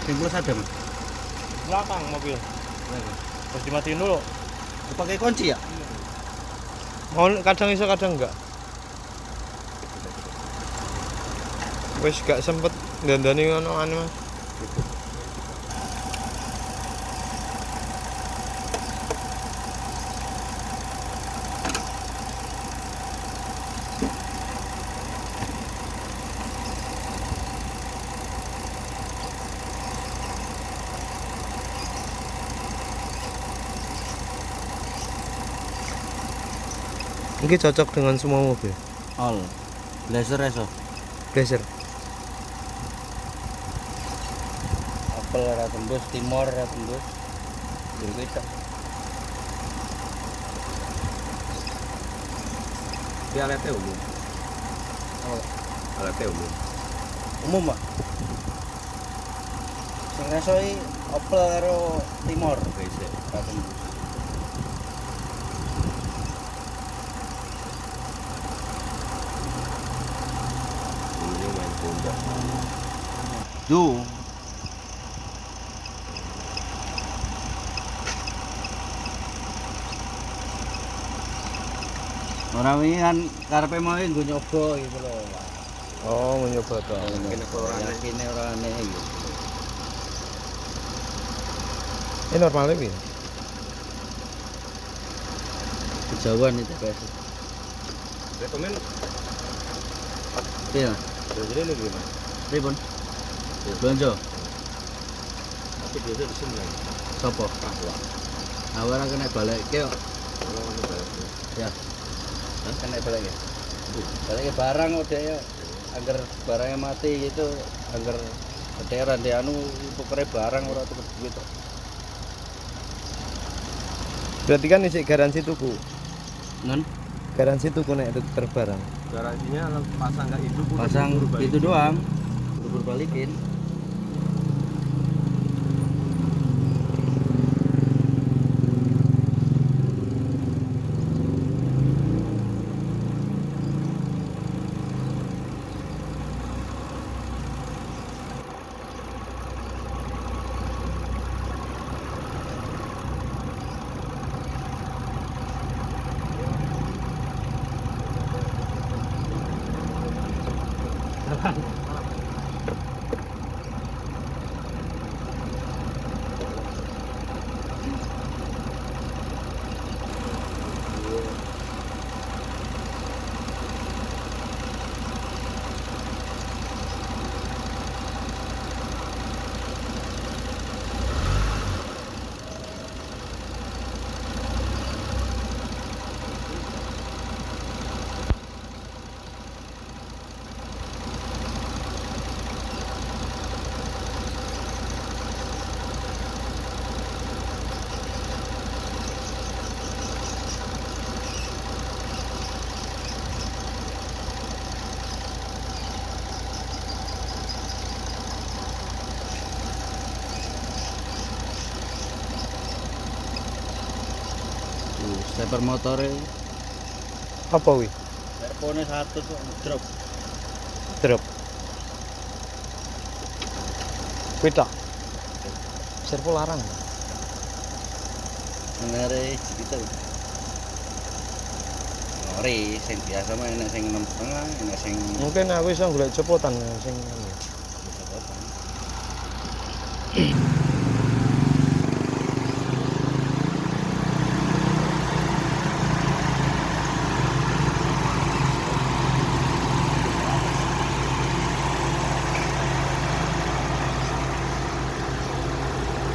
Stimulus ada mas? Belakang mobil. Harus dimatiin dulu. Pakai kunci ya? Mau kadang iso kadang enggak. Wes gak sempet dandani ngono anu Mas. Ini cocok dengan semua mobil. All. Blazer eso. Blazer. Apel ora tembus, Timor ora tembus. Jadi kita. Dia alatnya umum. Oh, alatnya umum. Umum, Pak. Sing resoi Opel karo Timor guys, ora tembus. Ini main pundak. Duh. Orang ini kan karepe mau nggo nyoba gitu loh. Oh, mau nyoba to. Yakin ora aneh gitu. Ini normalnya piye? Kejauhan itu guys. Rekomen. Iya. Jadi ini gimana? Pripun? Belanja. Aku biasa di sini lagi. Sopo? Kahwa. Awara kena balik ke. Ya. Kena balik ya. Balik barang udah ya. Agar barangnya mati gitu, agar keteran di anu tukare barang ora tuker duit. Berarti kan isi garansi tuku. Non? Garansi tuku nek tuker barang. Garansinya pasang nggak hidup Pasang itu doang. Buru balikin. Stepper motornya Apa wi? servone satu tuh drop. Drop. Pita. Servo larang. Ngare gitu. Ori sing biasa mah enak sing 6,5, enak sing Mungkin aku iso golek cepotan sing cepotan.